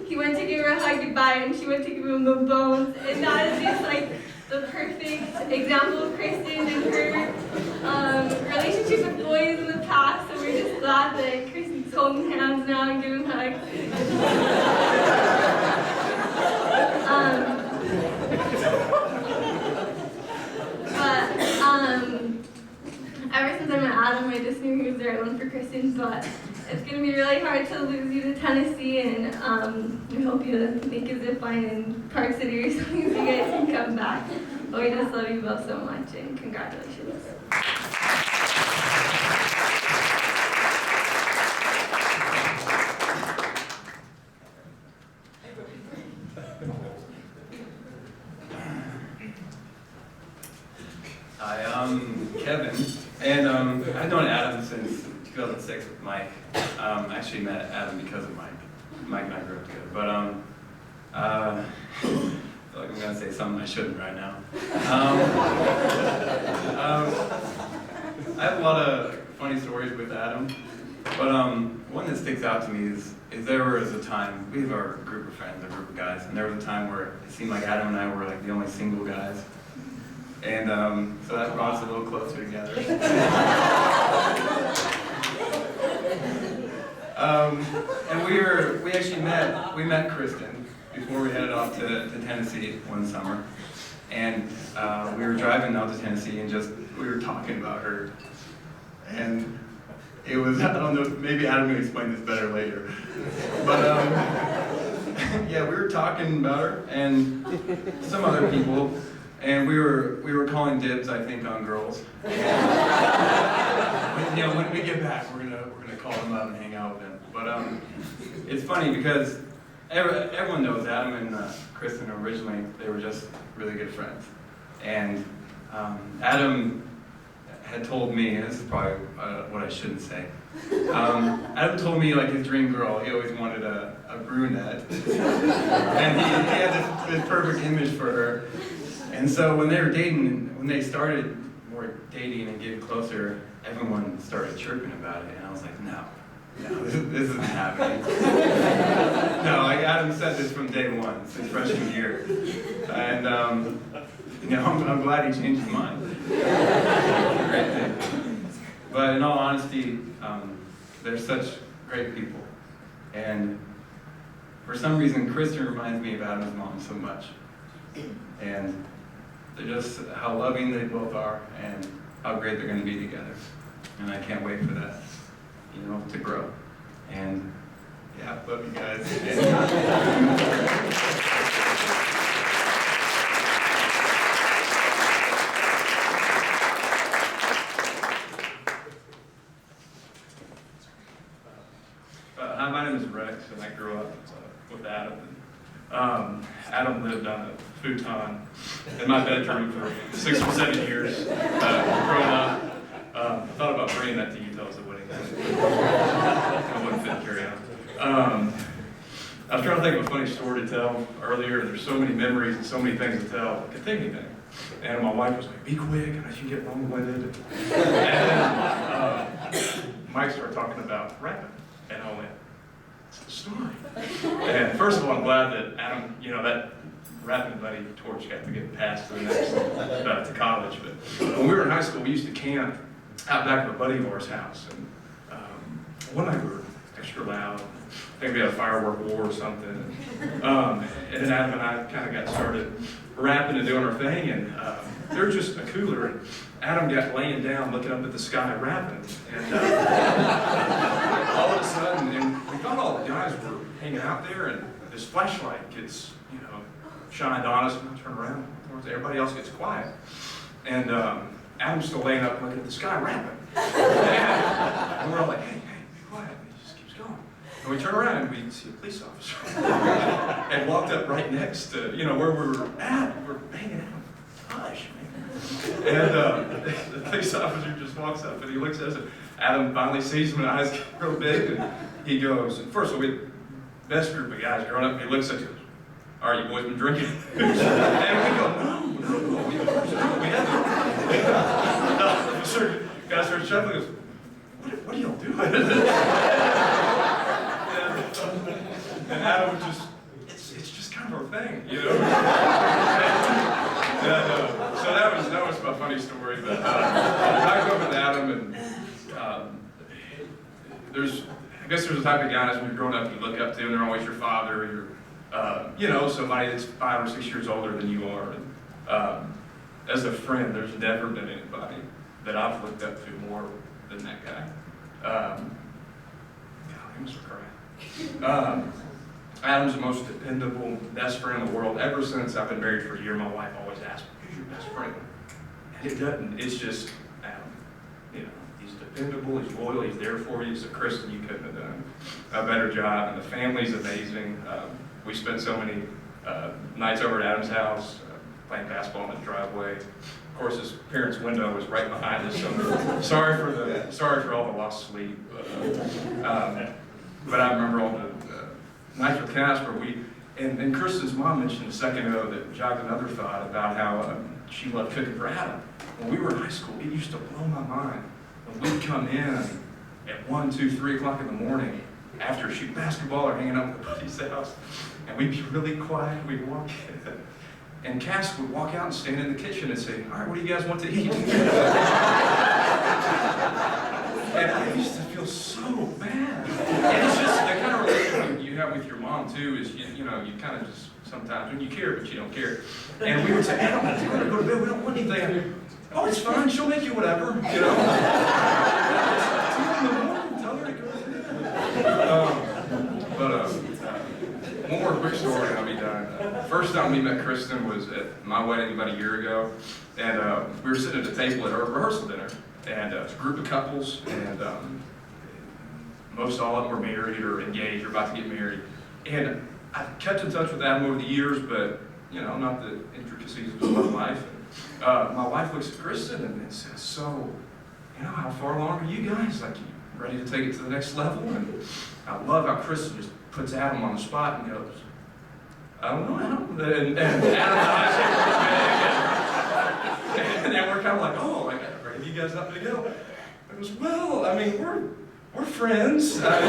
he went to give her a hug goodbye, and she went to give him the bones, and that is just like the perfect example of Kristen and her relationship with boys in the past, so we're just glad that Kristen's holding hands now and giving hugs. ever since I met Adam, I just knew he was the right one for Kristen, but it's going to be really hard to lose you to Tennessee, and we hope you make a zip line in Park City or something so you guys can come back. But we just love you both so much, and congratulations. Hi, I'm Kevin, and I've known Adam since 2006 with Mike. I actually met Adam because of Mike. Mike and I grew up together, but I feel like I'm gonna say something I shouldn't right now. I have a lot of funny stories with Adam, but one that sticks out to me is there was a time, we have our group of friends, our group of guys, and there was a time where it seemed like Adam and I were like the only single guys. And so that brought us a little closer together. And we actually met Kristen before we headed off to Tennessee one summer. And we were driving out to Tennessee and we were talking about her. And it was, I don't know, maybe Adam can explain this better later. But yeah, we were talking about her and some other people. And we were calling dibs, I think, on girls. And, you know, when we get back, we're gonna call them up and hang out with them. But it's funny because everyone knows Adam and Kristen originally, they were just really good friends. And Adam had told me, and this is probably what I shouldn't say. Adam told me like his dream girl, he always wanted a brunette. And he had this perfect image for her. And so when they were dating, when they started more dating and getting closer, everyone started chirping about it, and I was like, no, this isn't happening. No, like Adam said this from day one, since freshman year, and you know, I'm glad he changed his mind. Great thing. But in all honesty, they're such great people, and for some reason, Kristen reminds me of Adam's mom so much, and they're just how loving they both are and how great they're going to be together. And I can't wait for that, you know, to grow. And yeah, love you guys. Hi, my name is Rex, and I grew up with Adam. Adam lived on a futon in my bedroom for 6 or 7 years growing up. I thought about bringing that to Utah as a wedding. I wouldn't fit carry on. I was trying to think of a funny story to tell earlier. There's so many memories and so many things to tell. I could think of anything. And my wife was like, be quick, and I should get long-winded. And Mike started talking about rapping, and I went, story. And first of all, I'm glad that Adam, you know, that rapping buddy torch got to get passed to the next, to college. But when we were in high school, we used to camp out back of a buddy of ours' house. And one night we were extra loud. I think we had a firework war or something. And then Adam and I kind of got started rapping and doing our thing. And there was just a cooler. And Adam got laying down, looking up at the sky, rapping. And all of a sudden, and we thought all the guys were hanging out there, and this flashlight gets, you know, shined on us, and I turn around, everybody else gets quiet. And Adam's still laying up looking at the sky, rapping. And we're all like, hey, be quiet. And he just keeps going. And we turn around, and we see a police officer. And walked up right next to, you know, where we were at. We're hanging out. Hush, man. And the police officer just walks up and he looks at us, and Adam finally sees him, and his eyes get real big, and he goes, first of all, we had the best group of guys growing up, and he looks at us, all right, you boys been drinking? And we go, no, we haven't. The guy starts shuffling, goes, what are y'all doing? And Adam was just, it's just kind of our thing, you know? So that was my funny story. But I grew up with Adam, and I guess there's a type of guys when you're growing up you look up to, and they're always your father, or your, you know, somebody that's 5 or 6 years older than you are. And, as a friend, there's never been anybody that I've looked up to more than that guy. God, I almost cry. Adam's the most dependable best friend in the world. Ever since I've been married for a year, my wife always asks me, "Who's your best friend?" And it doesn't. It's just Adam. You know, he's dependable. He's loyal. He's there for you. So Kristen, you couldn't have done a better job. And the family's amazing. We spent so many nights over at Adam's house playing basketball in the driveway. Of course, his parents' window was right behind us. So sorry for all the lost sleep. But I remember all the nights with Casper. And Kristen's mom mentioned a second ago that jogged another thought about how she loved cooking for Adam. When we were in high school, it used to blow my mind when we'd come in at 1, 2, 3 o'clock in the morning after shooting basketball or hanging out with the buddy's house, and we'd be really quiet. We'd walk in, and Cass would walk out and stand in the kitchen and say, "All right, what do you guys want to eat?" And I used to feel so bad. And it's just the kind of relationship you have with your mom too. Is you know you kind of just sometimes when you care but you don't care. And we would say, "Adam, let's go to bed. We don't want anything." "Oh, it's fine. She'll make you whatever." You know. It's 2 in the morning. Tell her to go to bed. One more quick story and I'll be done. First time we met Kristen was at my wedding about a year ago, and we were sitting at the table at our rehearsal dinner, and it's a group of couples, and most all of them were married or engaged or about to get married. And I've kept in touch with Adam over the years, but you know, not the intricacies of my life. My wife looks at Kristen and says, "So, you know, how far along are you guys? Like, you ready to take it to the next level?" And I love how Kristen just puts Adam on the spot and goes, "I don't know, Adam." And Adam and I and then we're kind of like, "Oh, like, are you guys up to go?" It was, "Well, I mean, we're friends. Things are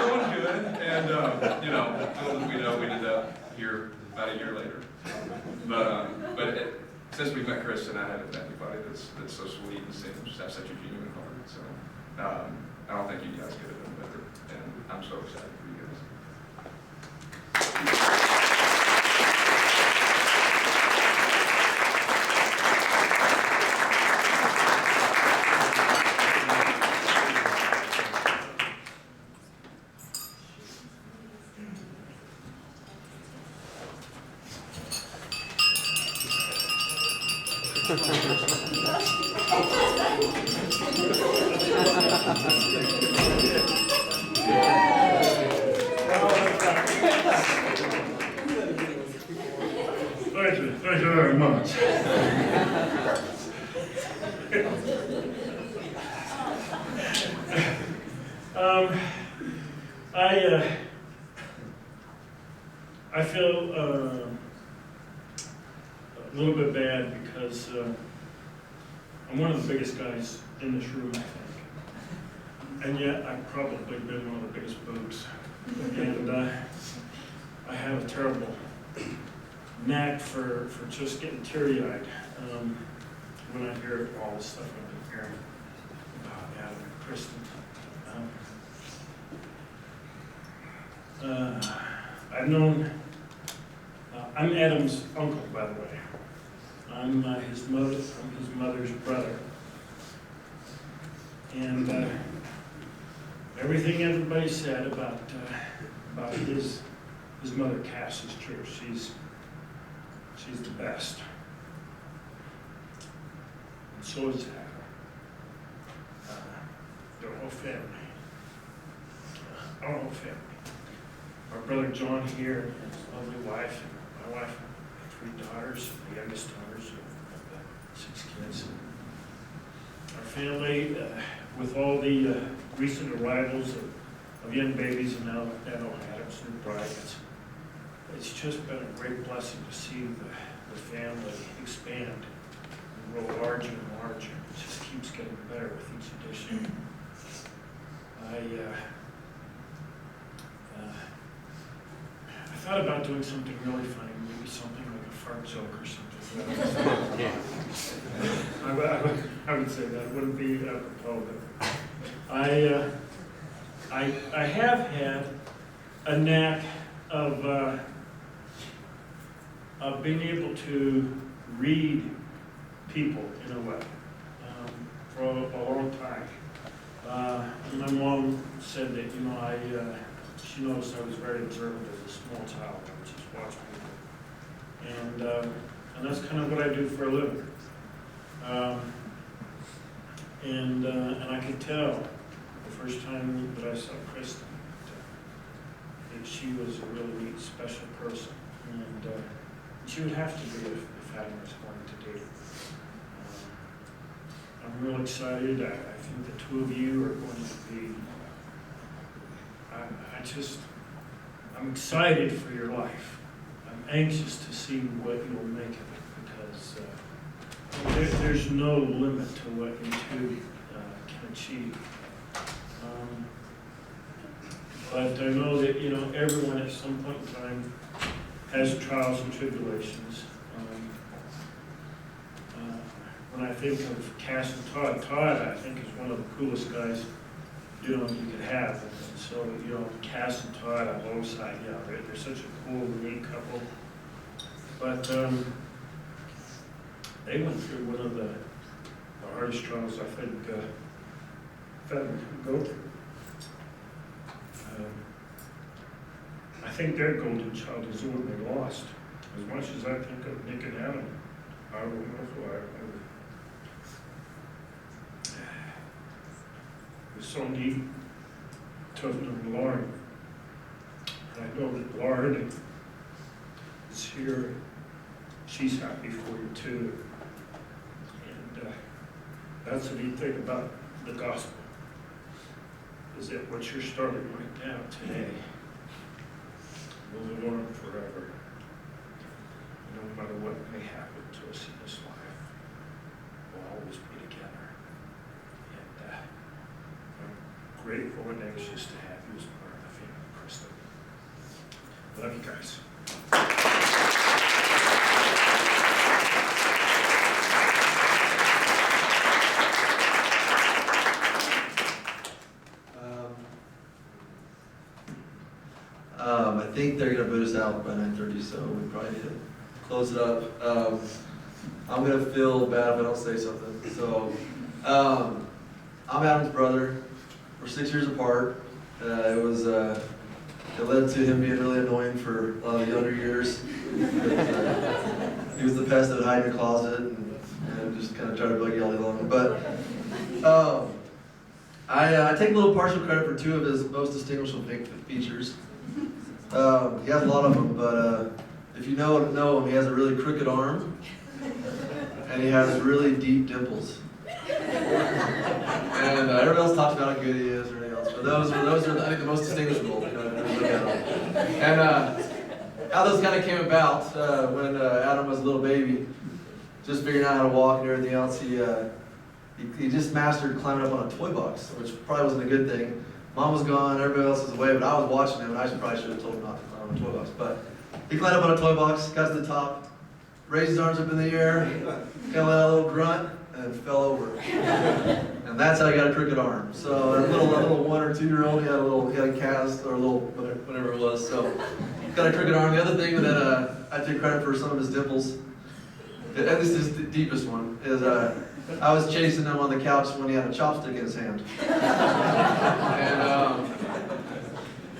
going good." And you know, little did we know we'd end up here about a year later. But since we've met Kristen, I haven't met anybody that's so sweet and seems to have such a genuine heart. So I don't think you guys could have done better, and I'm so excited for you guys. Thank you very much. I feel a little bit bad because I'm one of the biggest guys in this room, I think. And yet I've probably been one of the biggest boobs. And I have a terrible knack for just getting teary-eyed when I hear all the stuff I've been hearing about Adam and Kristen. I'm Adam's uncle, by the way. I'm his mother's brother. And everything everybody said about his mother, Cass, is true. She's the best. And so is Adam. Their whole family. Our whole family. Our brother John here and his lovely wife, and my wife, and 3 daughters, the youngest daughters, 6 kids. Our family, with all the recent arrivals of young babies and now Adam's new bride, it's just been a great blessing to see the family expand and grow larger and larger. It just keeps getting better with each edition. I thought about doing something really funny, maybe something like a fart joke or something. I would say that wouldn't be apropos, but I have had a knack of being able to read people in a way for a long time. My mom said that, you know, she noticed I was very observant as a small child. I would just watch people. And that's kind of what I do for a living. And I could tell the first time that I saw Kristen that she was a really neat, special person. And she would have to be if Adam was going to date. I'm real excited. I think the two of you are going to be, I'm excited for your life. I'm anxious to see what you'll make of it, because there's no limit to what you two can achieve. But I know that, you know, everyone at some point in time has trials and tribulations. When I think of Cass and Todd, I think is one of the coolest guys, you know, you could have. And so, you know, Cass and Todd on both sides, you know, they're such a cool, neat couple. But they went through one of the hardest trials I think family can go through. I think their golden child is the one they lost. As much as I think of Nick and Adam, I don't know if it was so neat, tough to Lauren. I know that Lauren is here. She's happy for you too. And that's the neat thing about the gospel, is that what you're starting right now today will live on forever. No matter what may happen to us in this life, we'll always be together. And I'm grateful and anxious to have you as part of the family, Kristen. Love you guys. I think they're gonna boot us out by 9:30, so we probably need to close it up. I'm gonna feel bad if I don't say something. So, I'm Adam's brother. We're 6 years apart. It led to him being really annoying for a lot of the younger years. He was the pest that would hide in your closet and just kind of try to bug you all day long. But I take a little partial credit for two of his most distinguishable features. He has a lot of them, but if you know him, he has a really crooked arm, and he has really deep dimples. And everybody else talks about how good he is or anything else, but those are I think the most distinguishable. You know, if you look at them. And how those kind of came about when Adam was a little baby, just figuring out how to walk and everything else. He just mastered climbing up on a toy box, which probably wasn't a good thing. Mom was gone, everybody else was away, but I was watching him, and I probably should have told him not to climb on a toy box. But he climbed up on a toy box, got to the top, raised his arms up in the air, kind of let out a little grunt, and fell over. And that's how he got a crooked arm. So a little 1 or 2 year old, he had a cast or a little whatever it was. So got a crooked arm. The other thing that I take credit for some of his dimples, and this is the deepest one, is I was chasing him on the couch when he had a chopstick in his hand.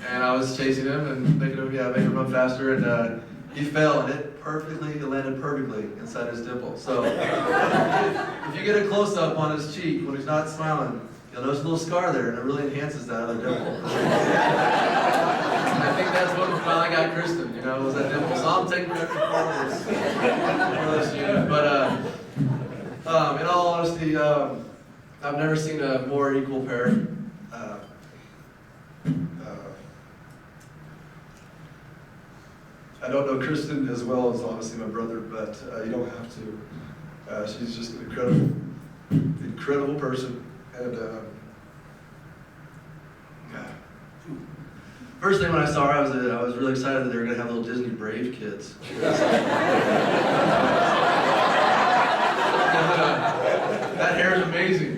And I was chasing him and making him run faster, and he fell and it landed perfectly inside his dimple. So if you get a close up on his cheek when he's not smiling, you'll notice a little scar there, and it really enhances that other dimple. And I think that's what finally got Kristen, was that dimple. So I'm taking credit for this unit. But in all honesty, I've never seen a more equal pair. I don't know Kristen as well as obviously my brother, but you don't have to. She's just an incredible person. And first thing when I saw her, I was really excited that they were going to have little Disney Brave kids. That hair is amazing.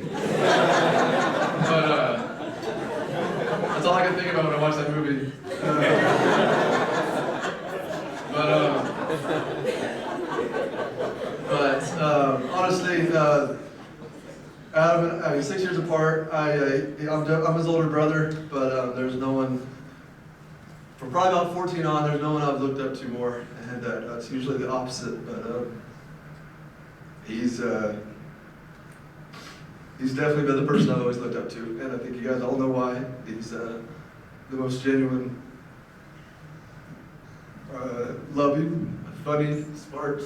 But that's all I can think about when I watch that movie. But honestly, Adam, I mean, 6 years apart. I'm his older brother, but there's no one, from probably about 14 on, there's no one I've looked up to more, and that's usually the opposite, but he's definitely been the person I've always looked up to, and I think you guys all know why. He's the most genuine, loving, funny, smart,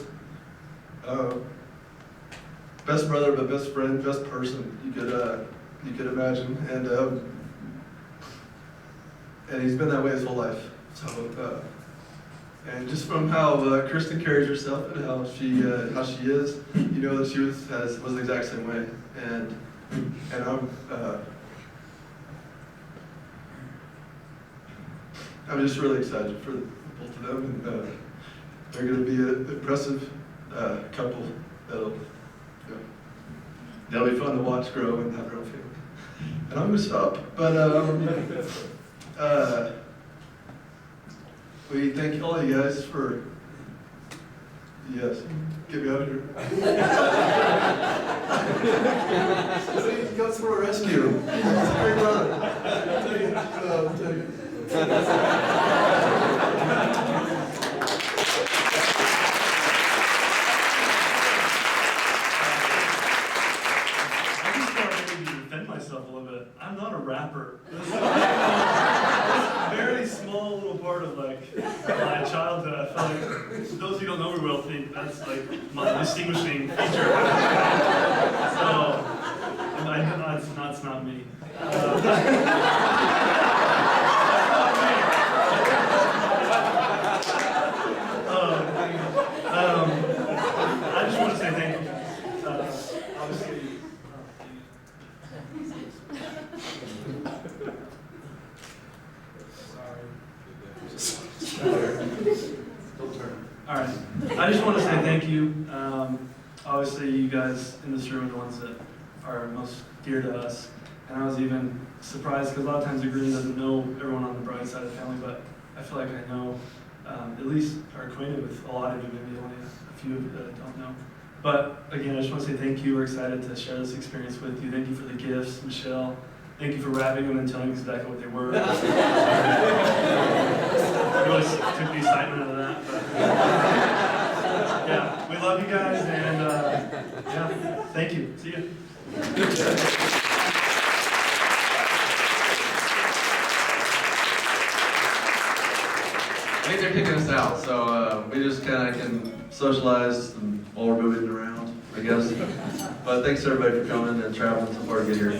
best brother, but best friend, best person you could imagine, and he's been that way his whole life. So, and just from how Kristen carries herself and how she is, you know that she was the exact same way, and I'm just really excited for both of them, and they're going to be an impressive couple that'll be fun to watch grow and have their own family. And I'm going to stop, but we thank all you guys for, yes, get me out of here. He comes for a rescue. He's a great brother. I'll tell you. Myself a little bit. I'm not a rapper. This is a very small little part of like my childhood. I feel like those who don't know me well think that's like my distinguishing feature. So it's not me. I just want to say thank you. Obviously. All right. I just want to say thank you. Obviously, you guys in this room are the ones that are most dear to us. And I was even surprised because a lot of times the Green doesn't know everyone on the Bride side of the family, but I feel like I know, at least are acquainted with a lot of you, maybe only a few of you that I don't know. But again, I just want to say thank you. We're excited to share this experience with you. Thank you for the gifts, Michelle. Thank you for wrapping them and telling us exactly what they were. It really took the excitement out of that. But, yeah, we love you guys, and yeah, thank you. See you. I think they're kicking us out, so we just kind of can socialize while we're moving around, I guess. But thanks everybody for coming and traveling so far to get here.